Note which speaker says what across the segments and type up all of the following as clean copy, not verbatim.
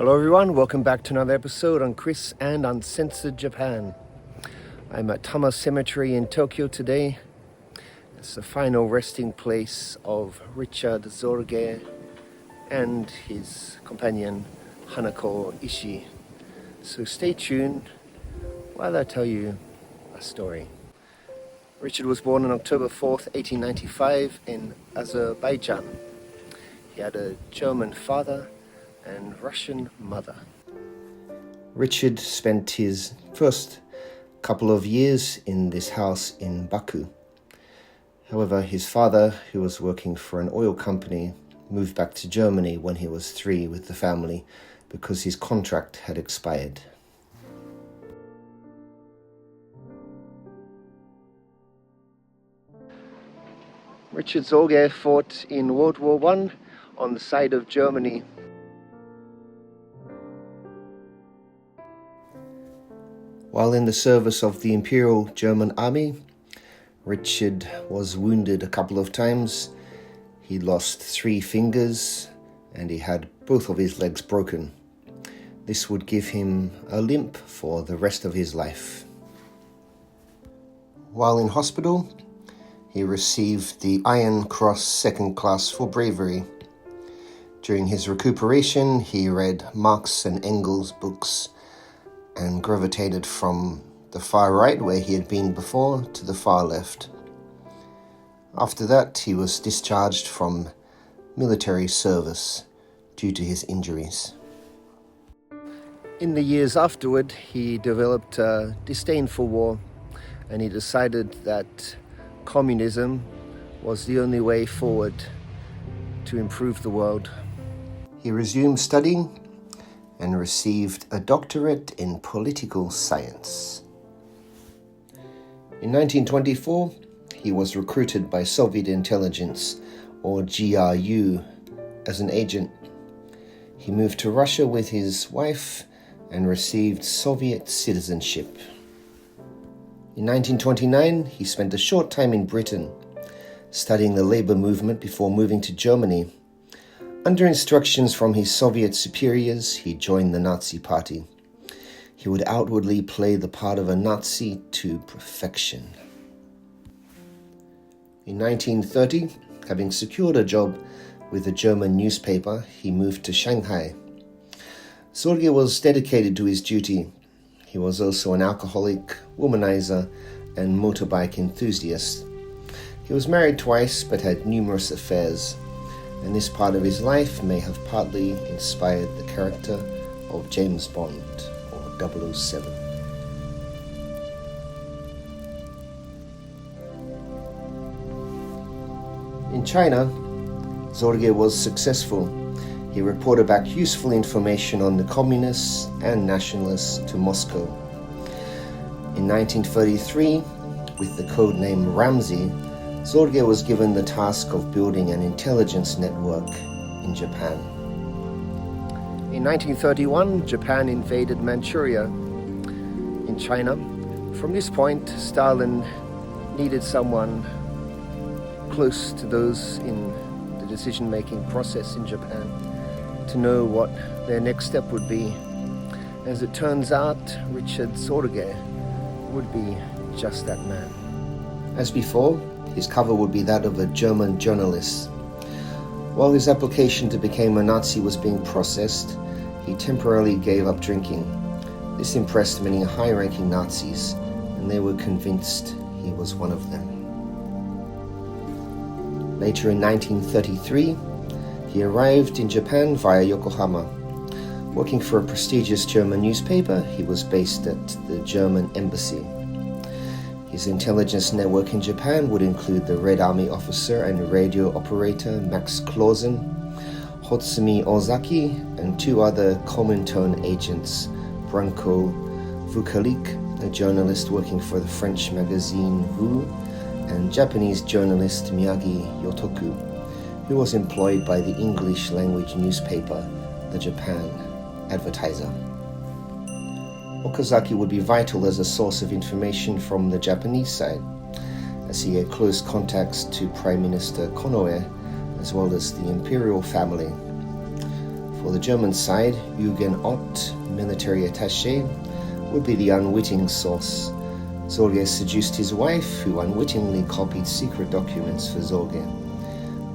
Speaker 1: Hello everyone, welcome back to another episode on Chris and Uncensored Japan. I'm at Tama Cemetery in Tokyo today. It's the final resting place of Richard Sorge and his companion Hanako Ishii. So stay tuned while I tell you a story. Richard was born on October 4th, 1895 in Azerbaijan. He had a German father and Russian mother. Richard spent his first couple of years in this house in Baku. However, his father, who was working for an oil company, moved back to Germany when he was 3 with the family because his contract had expired. Richard Sorge fought in World War I on the side of Germany. While in the service of the Imperial German Army, Richard was wounded a couple of times. He lost 3 fingers and he had both of his legs broken. This would give him a limp for the rest of his life. While in hospital, he received the Iron Cross Second Class for bravery. During his recuperation, he read Marx and Engels' books and gravitated from the far right, where he had been before, to the far left. After that, he was discharged from military service due to his injuries. In the years afterward, he developed a disdain for war, and he decided that communism was the only way forward to improve the world. He resumed studying and received a doctorate in political science. In 1924, he was recruited by Soviet intelligence, or GRU, as an agent. He moved to Russia with his wife and received Soviet citizenship. In 1929, he spent a short time in Britain, studying the labor movement before moving to Germany. Under instructions from his Soviet superiors, he joined the Nazi Party. He would outwardly play the part of a Nazi to perfection. In 1930, having secured a job with a German newspaper, he moved to Shanghai. Sorge was dedicated to his duty. He was also an alcoholic, womanizer, and motorbike enthusiast. He was married twice but had numerous affairs, and this part of his life may have partly inspired the character of James Bond, or 007. In China, Sorge was successful. He reported back useful information on the communists and nationalists to Moscow. In 1933, with the code name Ramsey, Sorge was given the task of building an intelligence network in Japan. In 1931, Japan invaded Manchuria in China. From this point, Stalin needed someone close to those in the decision-making process in Japan to know what their next step would be. As it turns out, Richard Sorge would be just that man. As before, his cover would be that of a German journalist. While his application to become a Nazi was being processed, he temporarily gave up drinking. This impressed many high-ranking Nazis, and they were convinced he was one of them. Later in 1933, he arrived in Japan via Yokohama. Working for a prestigious German newspaper, he was based at the German embassy. His intelligence network in Japan would include the Red Army officer and radio operator Max Clausen, Hotsumi Ozaki, and 2 other Comintern agents, Branko Vukalik, a journalist working for the French magazine Vu, and Japanese journalist Miyagi Yotoku, who was employed by the English-language newspaper, the Japan Advertiser. Okazaki would be vital as a source of information from the Japanese side, as he had close contacts to Prime Minister Konoe, as well as the imperial family. For the German side, Eugen Ott, military attaché, would be the unwitting source. Sorge seduced his wife, who unwittingly copied secret documents for Sorge,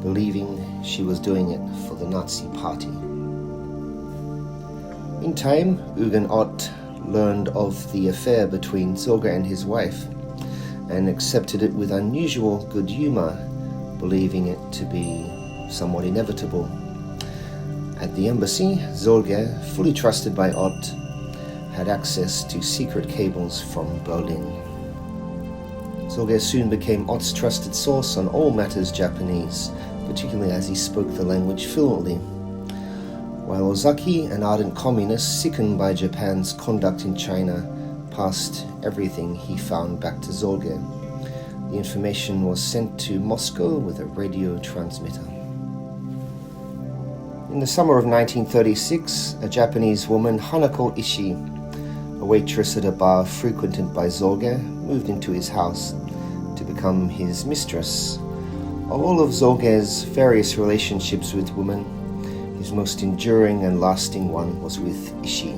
Speaker 1: believing she was doing it for the Nazi party. In time, Eugen Ott learned of the affair between Sorge and his wife and accepted it with unusual good humor, believing it to be somewhat inevitable. At the embassy, Sorge, fully trusted by Ott, had access to secret cables from Berlin. Sorge soon became Ott's trusted source on all matters Japanese, particularly as he spoke the language fluently. While Ozaki, an ardent communist sickened by Japan's conduct in China, passed everything he found back to Sorge. The information was sent to Moscow with a radio transmitter. In the summer of 1936, a Japanese woman, Hanako Ishii, a waitress at a bar frequented by Sorge, moved into his house to become his mistress. Of all of Sorge's various relationships with women, his most enduring and lasting one was with Ishii.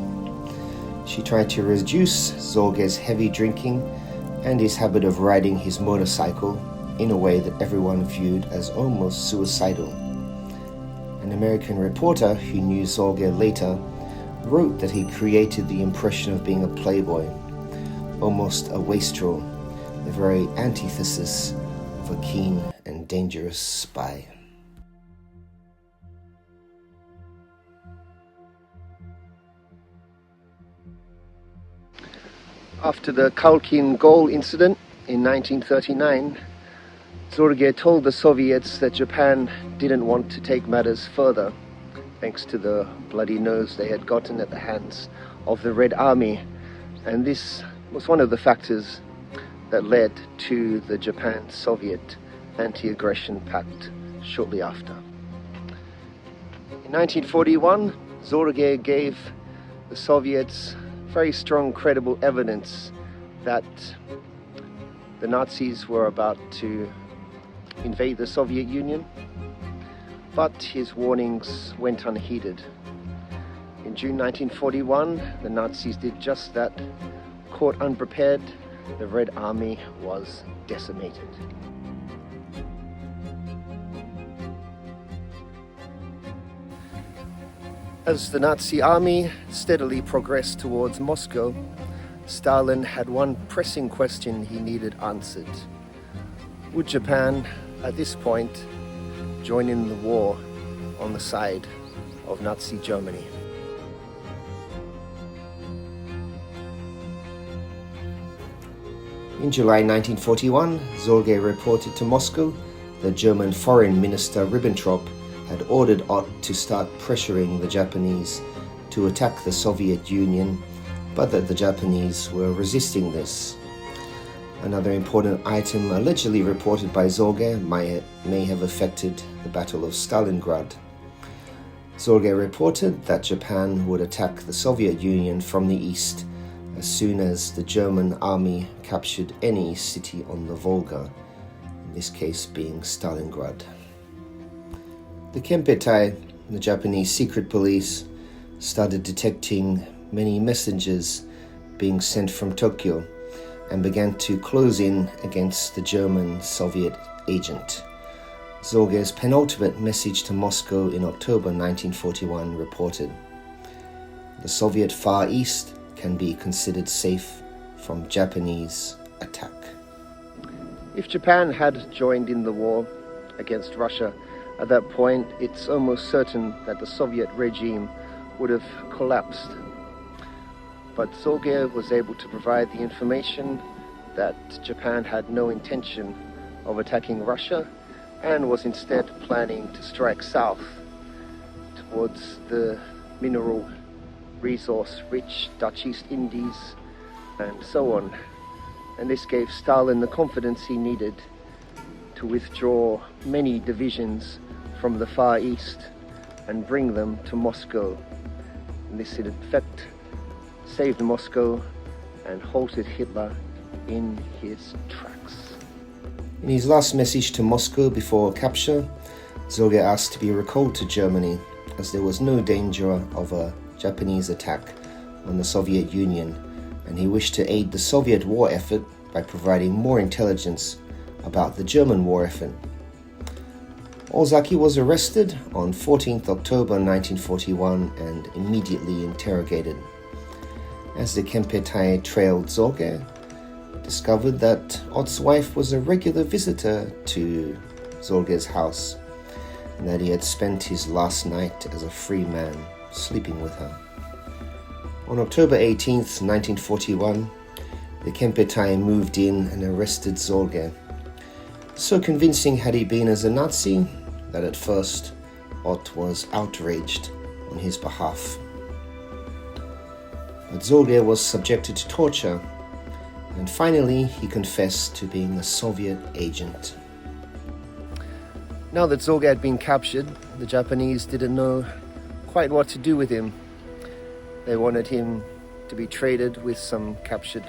Speaker 1: She tried to reduce Sorge's heavy drinking and his habit of riding his motorcycle in a way that everyone viewed as almost suicidal. An American reporter who knew Sorge later wrote that he created the impression of being a playboy, almost a wastrel, the very antithesis of a keen and dangerous spy. After the Khalkhin Gol incident in 1939, Sorge told the Soviets that Japan didn't want to take matters further, thanks to the bloody nose they had gotten at the hands of the Red Army, and this was one of the factors that led to the Japan-Soviet anti-aggression pact shortly after. In 1941, Sorge gave the Soviets very strong, credible evidence that the Nazis were about to invade the Soviet Union, but his warnings went unheeded. In June 1941, the Nazis did just that. Caught unprepared, the Red Army was decimated. As the Nazi army steadily progressed towards Moscow, Stalin had one pressing question he needed answered. Would Japan, at this point, join in the war on the side of Nazi Germany? In July 1941, Sorge reported to Moscow that German Foreign Minister Ribbentrop had ordered Ott to start pressuring the Japanese to attack the Soviet Union, but that the Japanese were resisting this. Another important item allegedly reported by Sorge may have affected the Battle of Stalingrad. Sorge reported that Japan would attack the Soviet Union from the east as soon as the German army captured any city on the Volga, in this case being Stalingrad. The Kempeitai, the Japanese secret police, started detecting many messengers being sent from Tokyo and began to close in against the German Soviet agent. Sorge's penultimate message to Moscow in October 1941 reported, "The Soviet Far East can be considered safe from Japanese attack." If Japan had joined in the war against Russia, at that point, it's almost certain that the Soviet regime would have collapsed. But Sorge was able to provide the information that Japan had no intention of attacking Russia and was instead planning to strike south towards the mineral resource-rich Dutch East Indies and so on. And this gave Stalin the confidence he needed to withdraw many divisions from the Far East and bring them to Moscow. And this in effect saved Moscow and halted Hitler in his tracks. In his last message to Moscow before capture, Sorge asked to be recalled to Germany as there was no danger of a Japanese attack on the Soviet Union, and he wished to aid the Soviet war effort by providing more intelligence about the German war effort. Ozaki was arrested on 14th October 1941 and immediately interrogated. As the Kempeitai trailed Sorge, discovered that Ott's wife was a regular visitor to Sorge's house, and that he had spent his last night as a free man sleeping with her. On October 18th, 1941, the Kempeitai moved in and arrested Sorge. So convincing had he been as a Nazi that at first Ott was outraged on his behalf. But Sorge was subjected to torture, and finally he confessed to being a Soviet agent. Now that Sorge had been captured, the Japanese didn't know quite what to do with him. They wanted him to be traded with some captured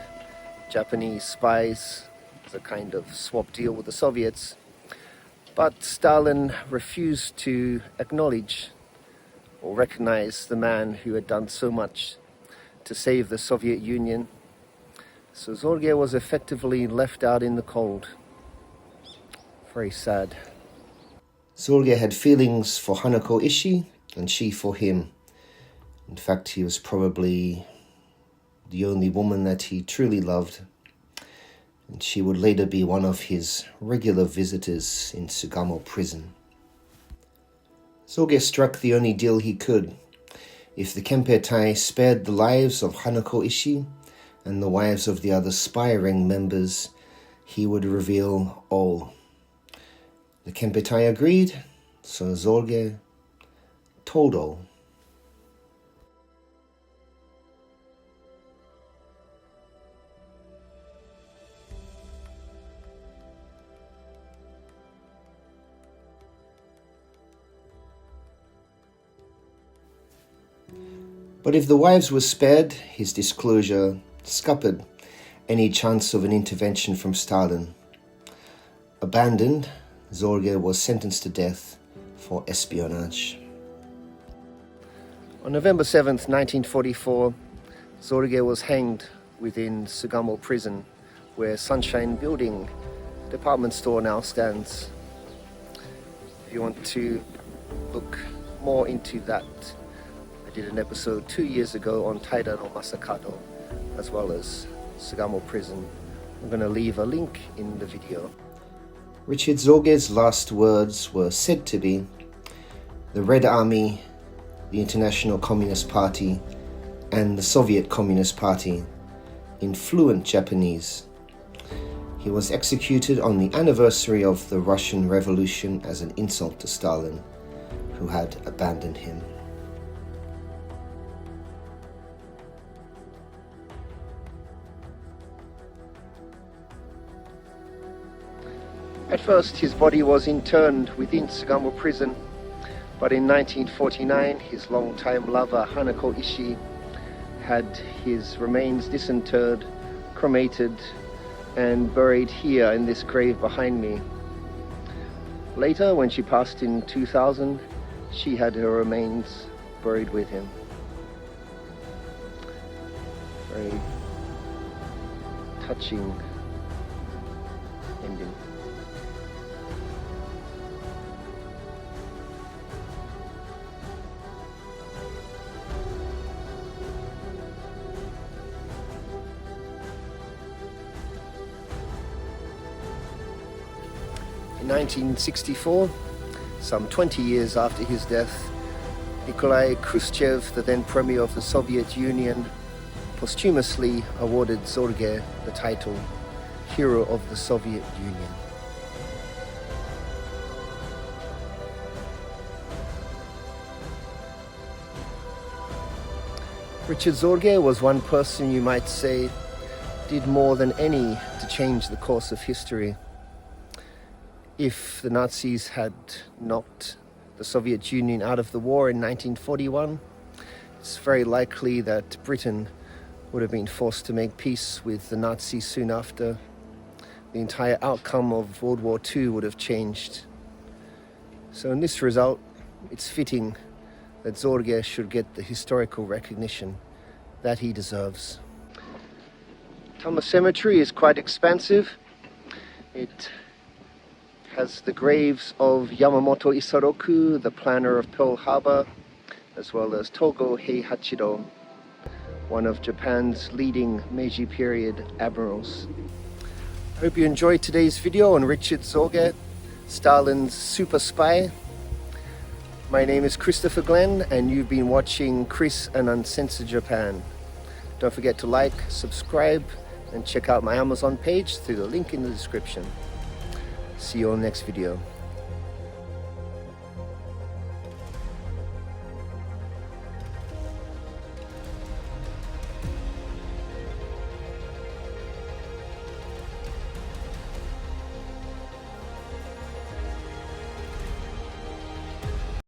Speaker 1: Japanese spies as a kind of swap deal with the Soviets. But Stalin refused to acknowledge or recognize the man who had done so much to save the Soviet Union. So Sorge was effectively left out in the cold. Very sad. Sorge had feelings for Hanako Ishii and she for him. In fact, he was probably the only woman that he truly loved, and she would later be one of his regular visitors in Sugamo prison. Sorge struck the only deal he could. If the Kempeitai spared the lives of Hanako Ishii and the wives of the other spy ring members, he would reveal all. The Kempeitai agreed, so Sorge told all. But if the wives were spared, his disclosure scuppered any chance of an intervention from Stalin. Abandoned, Sorge was sentenced to death for espionage. On November 7th, 1944, Sorge was hanged within Sugamo prison, where Sunshine Building department store now stands. If you want to look more into that, I did an episode 2 years ago on Taida no Masakado, as well as Sugamo prison. I'm going to leave a link in the video. Richard Sorge's last words were said to be, "The Red Army, the International Communist Party, and the Soviet Communist Party," in fluent Japanese. He was executed on the anniversary of the Russian Revolution as an insult to Stalin, who had abandoned him. At first, his body was interned within Sugamo prison, but in 1949, his longtime lover Hanako Ishii had his remains disinterred, cremated, and buried here in this grave behind me. Later, when she passed in 2000, she had her remains buried with him. Very touching ending. In 1964, some 20 years after his death, Nikolai Khrushchev, the then Premier of the Soviet Union, posthumously awarded Sorge the title Hero of the Soviet Union. Richard Sorge was one person you might say did more than any to change the course of history. If the Nazis had knocked the Soviet Union out of the war in 1941, it's very likely that Britain would have been forced to make peace with the Nazis soon after. The entire outcome of World War II would have changed. So in this result, it's fitting that Sorge should get the historical recognition that he deserves. Tama Cemetery is quite expansive. It has the graves of Yamamoto Isaroku, the planner of Pearl Harbor, as well as Togo Heihachido, one of Japan's leading Meiji period admirals. I hope you enjoyed today's video on Richard Sorge, Stalin's super spy. My name is Christopher Glenn, and you've been watching Chris and Uncensored Japan. Don't forget to like, subscribe, and check out my Amazon page through the link in the description. See you on the next video.